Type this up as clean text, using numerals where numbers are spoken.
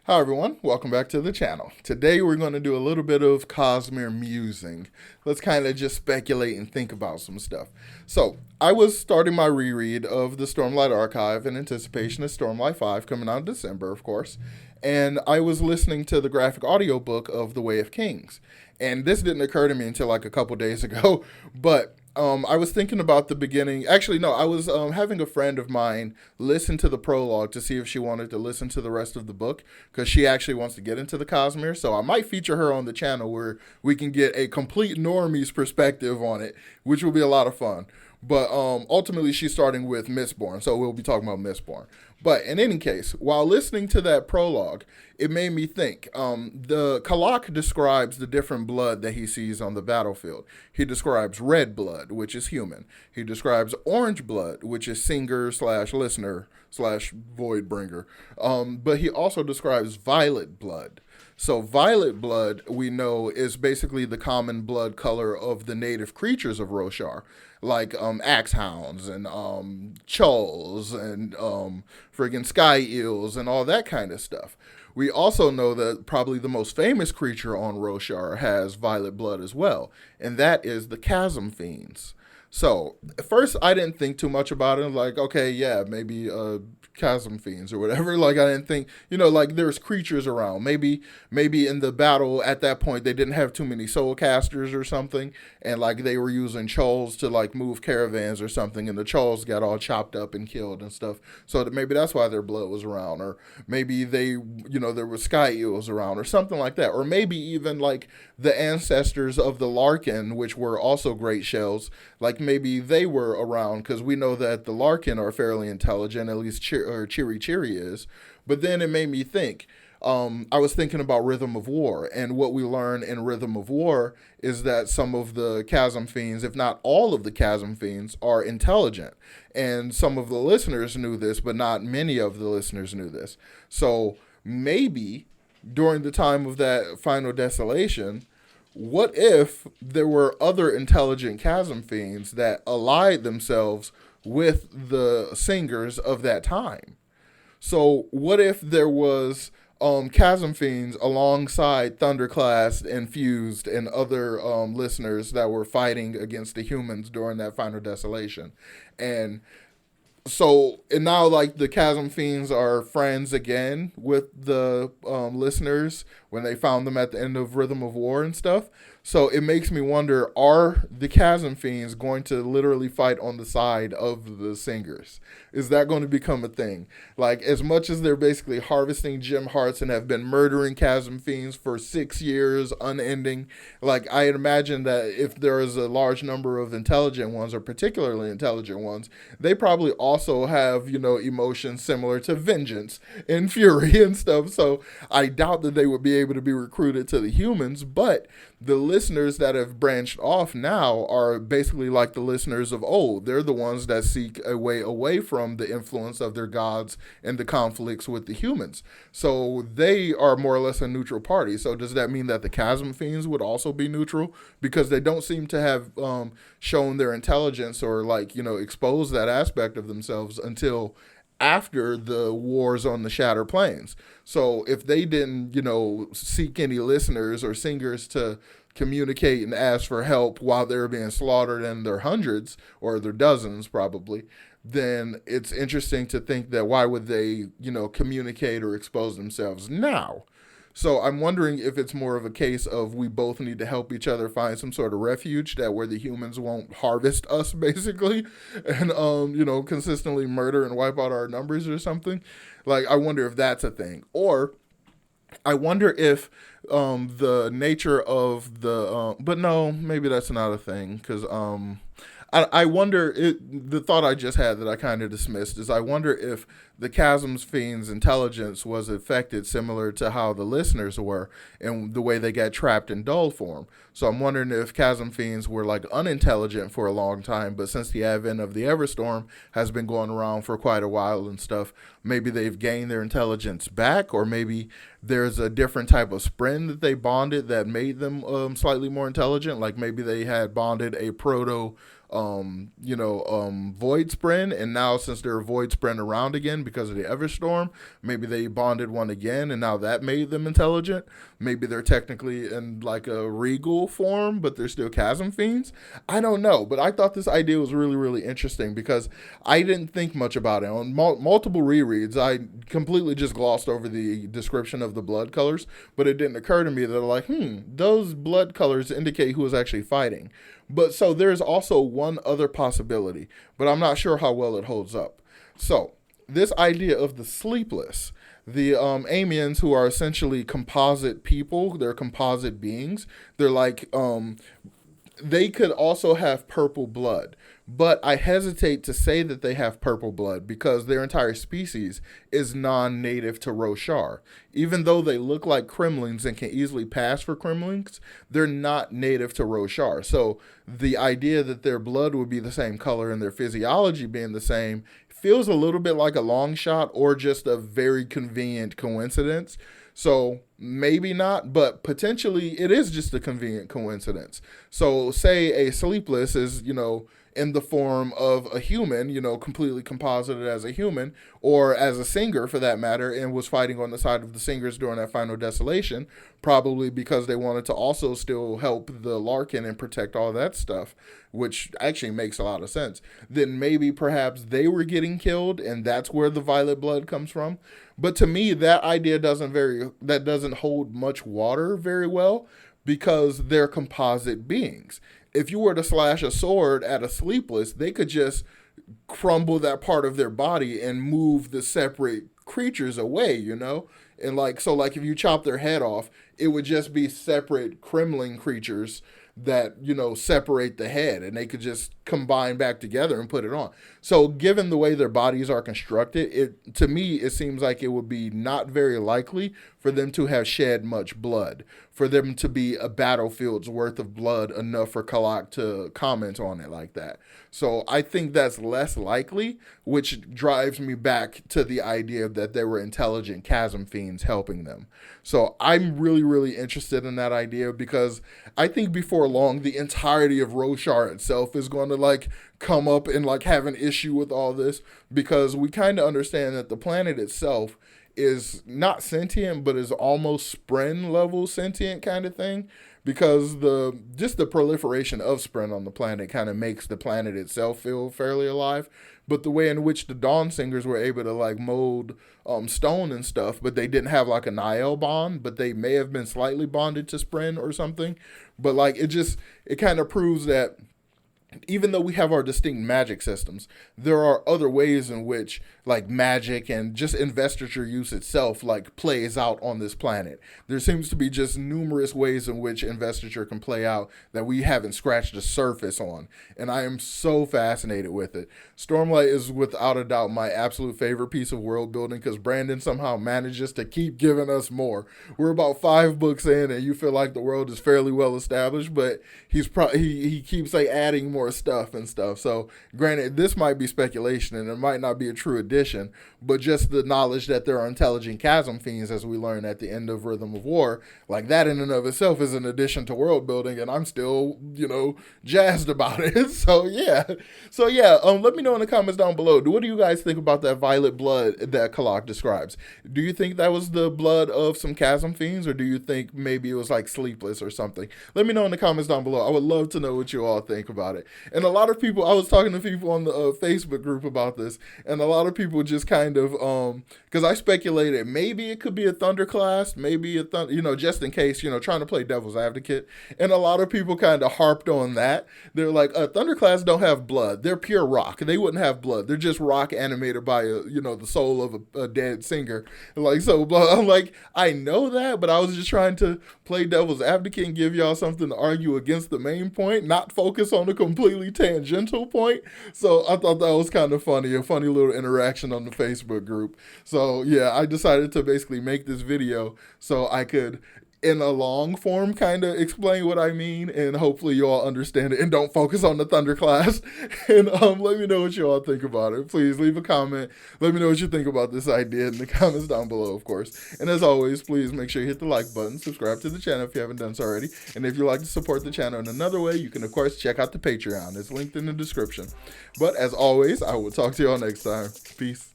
Hi everyone, welcome back to the channel. Today we're going to do a little bit of Cosmere musing. Let's kind of just speculate and think about some stuff. So, I was starting my reread of the Stormlight Archive in anticipation of Stormlight 5 coming out in December, of course. And I was listening to the graphic audiobook of The Way of Kings. And this didn't occur to me until like a couple days ago, but I was thinking about the beginning. Actually, no, I was having a friend of mine listen to the prologue to see if she wanted to listen to the rest of the book because she actually wants to get into the Cosmere. So I might feature her on the channel where we can get a complete normie's perspective on it, which will be a lot of fun. But ultimately, she's starting with Mistborn, so we'll be talking about Mistborn. But in any case, while listening to that prologue, it made me think. The Kalak describes the different blood that he sees on the battlefield. He describes red blood, which is human. He describes orange blood, which is singer slash listener slash void bringer. But he also describes violet blood. So violet blood, we know, is basically the common blood color of the native creatures of Roshar, like axe hounds and chulls and friggin' sky eels and all that kind of stuff. We also know that probably the most famous creature on Roshar has violet blood as well, and that is the Chasm Fiends. So at first I didn't think too much about it. Like, okay, yeah, maybe chasm fiends or whatever. Like I didn't think, like there's creatures around. Maybe in the battle at that point they didn't have too many soul casters or something, and like they were using trolls to like move caravans or something, and the trolls got all chopped up and killed and stuff. So that maybe that's why their blood was around, or maybe there were sky eels around or something like that, or maybe even like the ancestors of the Larkin, which were also great shells, like maybe they were around because we know that the Larkin are fairly intelligent, at least Cheery Cheery is. But then it made me think. I was thinking about Rhythm of War, and what we learn in Rhythm of War is that some of the Chasm Fiends, if not all of the Chasm Fiends, are intelligent. And some of the listeners knew this, but not many of the listeners knew this. So maybe during the time of that final desolation, what if there were other intelligent chasm fiends that allied themselves with the singers of that time? So what if there was chasm fiends alongside Thunderclass and Fused and other listeners that were fighting against the humans during that final desolation? And and now like the chasm fiends are friends again with the listeners when they found them at the end of Rhythm of War and stuff. So it makes me wonder, are the chasm fiends going to literally fight on the side of the singers? Is that going to become a thing? Like, as much as they're basically harvesting gem hearts and have been murdering chasm fiends for 6 years unending, like I imagine that if there is a large number of intelligent ones, or particularly intelligent ones, they probably also have, emotions similar to vengeance and fury and stuff. So I doubt that they would be able to be recruited to the humans, but the listeners that have branched off now are basically like the listeners of old. They're the ones that seek a way away from the influence of their gods and the conflicts with the humans. So they are more or less a neutral party. So does that mean that the Chasm Fiends would also be neutral? Because they don't seem to have shown their intelligence or exposed that aspect of themselves until after the wars on the Shattered Plains. So if they didn't, seek any listeners or singers to communicate and ask for help while they were being slaughtered in their hundreds or their dozens probably, then it's interesting to think that why would they, communicate or expose themselves now? So I'm wondering if it's more of a case of we both need to help each other find some sort of refuge that where the humans won't harvest us basically and consistently murder and wipe out our numbers or something. Like I wonder if that's a thing. Or I wonder if the nature of the but no, maybe that's not a thing because I wonder, the thought I just had that I kind of dismissed is I wonder if the Chasm Fiends' intelligence was affected similar to how the listeners were and the way they got trapped in dull form. So I'm wondering if Chasm Fiends were like unintelligent for a long time, but since the advent of the Everstorm has been going around for quite a while and stuff, maybe they've gained their intelligence back, or maybe there's a different type of spren that they bonded that made them slightly more intelligent. Like maybe they had bonded a proto void spren, and now since they're void spren around again, because of the Everstorm. Maybe they bonded one again, and now that made them intelligent. Maybe they're technically in like a regal form, but they're still Chasm Fiends. I don't know, but I thought this idea was really, really interesting because I didn't think much about it. On multiple rereads, I completely just glossed over the description of the blood colors, but it didn't occur to me that like, those blood colors indicate who is actually fighting. But so there's also one other possibility, but I'm not sure how well it holds up. So this idea of the Sleepless, the Amiens, who are essentially composite people, they're composite beings. They're like they could also have purple blood, but I hesitate to say that they have purple blood because their entire species is non-native to Roshar. Even though they look like Kremlings and can easily pass for Kremlings, they're not native to Roshar. So the idea that their blood would be the same color and their physiology being the same feels a little bit like a long shot or just a very convenient coincidence. So maybe not, but potentially it is just a convenient coincidence. So say a Sleepless is, in the form of a human, completely composited as a human, or as a singer for that matter, and was fighting on the side of the singers during that final desolation, probably because they wanted to also still help the Larkin and protect all that stuff, which actually makes a lot of sense. Then maybe perhaps they were getting killed, and that's where the violet blood comes from. But to me, that idea doesn't hold much water very well because they're composite beings. If you were to slash a sword at a Sleepless, they could just crumble that part of their body and move the separate creatures away, And like if you chop their head off, it would just be separate Kremling creatures that, separate the head, and they could just combine back together and put it on. So given the way their bodies are constructed, to me, it seems like it would be not very likely for them to have shed much blood, for them to be a battlefield's worth of blood enough for Kalak to comment on it like that. So I think that's less likely, which drives me back to the idea that there were intelligent Chasm Fiends helping them. So I'm really, really interested in that idea because I think before long, the entirety of Roshar itself is going to come up and have an issue with all this, because we kind of understand that the planet itself is not sentient, but is almost Spren level sentient kind of thing, because the proliferation of Spren on the planet kind of makes the planet itself feel fairly alive. But the way in which the Dawn Singers were able to mold stone and stuff, but they didn't have a Niel bond, but they may have been slightly bonded to Spren or something. But it kind of proves that even though we have our distinct magic systems, there are other ways in which magic and just investiture use itself plays out on this planet. There seems to be just numerous ways in which investiture can play out that we haven't scratched the surface on, and I am so fascinated with it. Stormlight is without a doubt my absolute favorite piece of world building because Brandon somehow manages to keep giving us more. We're about 5 books in and you feel like the world is fairly well established, but he keeps adding more stuff and stuff. So granted, this might be speculation and it might not be a true addition, but just the knowledge that there are intelligent Chasm Fiends, as we learn at the end of Rhythm of War, that in and of itself is an addition to world building, and I'm still jazzed about it. So yeah, let me know in the comments down below, what do you guys think about that violet blood that Kalak describes? Do you think that was the blood of some Chasm Fiends, or do you think maybe it was Sleepless or something? Let me know in the comments down below. I would love to know what you all think about it. And a lot of people, I was talking to people on the Facebook group about this, and a lot of people just kind of, because I speculated maybe it could be a Thunderclast, maybe just in case, trying to play devil's advocate. And a lot of people kind of harped on that. They're like, Thunderclasts don't have blood. They're pure rock. They wouldn't have blood. They're just rock animated by the soul of a dead singer. I'm like, I know that, but I was just trying to play devil's advocate and give y'all something to argue against the main point, not focus on a completely tangential point. So I thought that was kind of funny, a funny little interaction on the Facebook group. So yeah, I decided to basically make this video so I could, in a long form, kind of explain what I mean, and hopefully you all understand it and don't focus on the Thunderclast. And let me know what you all think about it. Please leave a comment. Let me know what you think about this idea in the comments down below, of course. And as always, please make sure you hit the like button, subscribe to the channel if you haven't done so already. And if you'd like to support the channel in another way, you can of course check out the Patreon. It's linked in the description. But as always, I will talk to you all next time. Peace.